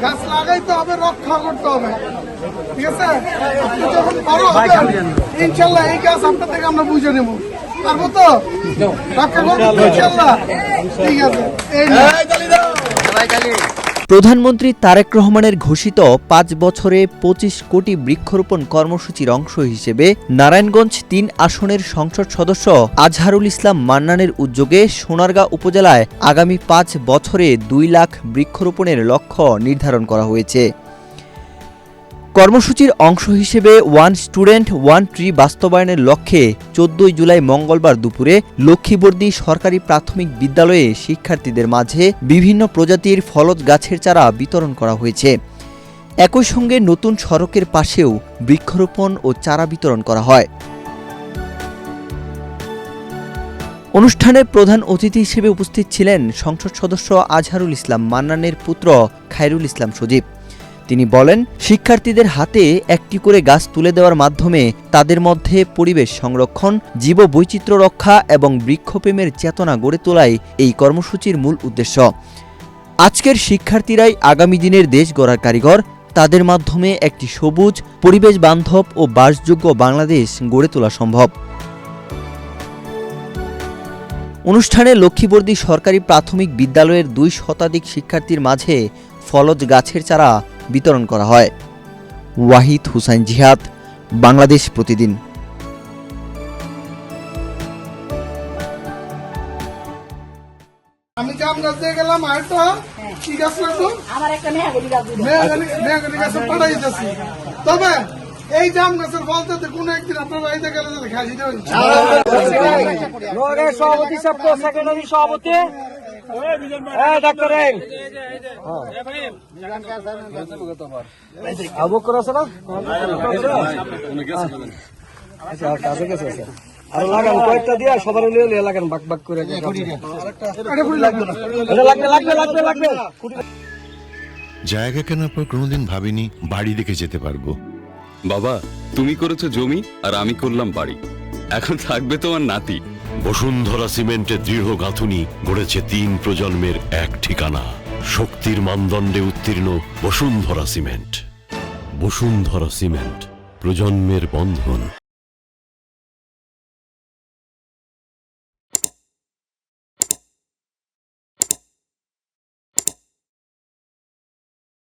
গাছ লাগাইতে হবে, রক্ষা করতে হবে, ঠিক আছে? আপনি যখন বড় হবেন ইনশাল্লাহ এই গাছ আপনার থেকে আমরা বুঝে নেব, পারবো তো রক্ষা করবো ইনশাল্লাহ, ঠিক আছে? প্রধানমন্ত্রী তারেক রহমানের ঘোষিত ৫ বছরে ২৫ কোটি বৃক্ষরোপণ কর্মসূচির অংশ হিসেবে নারায়ণগঞ্জ ৩ আসনের সংসদ সদস্য আজহারুল ইসলাম মান্নানের উদ্যোগে সোনারগাঁ উপজেলায় আগামী ৫ বছরে ২ লাখ বৃক্ষরোপণের লক্ষ্য নির্ধারণ করা হয়েছে। কর্মসূচির অংশ হিসেবে ওয়ান স্টুডেন্ট ওয়ান ট্রি বাস্তবায়নের লক্ষ্যে ১৪ জুলাই মঙ্গলবার দুপুরে লক্ষ্মীবর্দী সরকারি প্রাথমিক বিদ্যালয়ে শিক্ষার্থীদের মাঝে বিভিন্ন প্রজাতির ফলজ গাছের চারা বিতরণ করা হয়েছে। একই সঙ্গে নতুন সড়কের পাশেও বৃক্ষরোপণ ও চারা বিতরণ করা হয়। অনুষ্ঠানে প্রধান অতিথি হিসেবে উপস্থিত ছিলেন সংসদ সদস্য আজহারুল ইসলাম মান্নানের পুত্র খায়রুল ইসলাম সজীব। তিনি বলেন, শিক্ষার্থীদের হাতে একটি করে গাছ তুলে দেওয়ার মাধ্যমে তাদের মধ্যে পরিবেশ সংরক্ষণ, জীববৈচিত্র্য রক্ষা এবং বৃক্ষপ্রেমের চেতনা গড়ে তোলাই এই কর্মসূচির মূল উদ্দেশ্য। আজকের শিক্ষার্থীরাই আগামী দিনের দেশ গড়ার কারিগর। তাদের মাধ্যমে একটি সবুজ, পরিবেশ বান্ধব ও বাসযোগ্য বাংলাদেশ গড়ে তোলা সম্ভব। অনুষ্ঠানে লক্ষ্মীবর্দী সরকারি প্রাথমিক বিদ্যালয়ের ২ শতাধিক শিক্ষার্থীর মাঝে ফলজ গাছের চারা বিতরণ করা হয়। ওয়াহিদ হুসাইন জিহাদ, বাংলাদেশ প্রতিদিন। আমি জাম গাছ দিয়ে গেলাম, আরেকটা কি গাছ লাগতো? আমার একটা মেহাগনি গাছ দিল। মেহগনি গাছে পাঠাই যাচ্ছি। তবে এই জাম গাছের ফল যাতে কোনো একদিন আপনারা এই গেলে যাতে খাই দিতে পারি। সভাপতি সাহেব, সেক্রেটারি সভাপতি ডাক্তার আবু করে আছে না? কাছে গেছে আর লাগান কয়েকটা দিয়ে সবার লাগান বাক বাক করে লাগবে। জায়গা কেনার পর কোনোদিন ভাবিনি বাড়ি দেখে যেতে পারবো। বাবা, তুমি করেছো জমি আর আমি করলাম বাড়ি, এখন থাকবে তোমার নাতি। বসুন্ধরা সিমেন্টের দৃঢ় গাঁথুনি গড়েছে ৩ প্রজন্মের এক ঠিকানা। শক্তির মানদণ্ডে উত্তীর্ণ বসুন্ধরা সিমেন্ট। বসুন্ধরা সিমেন্ট, প্রজন্মের বন্ধন।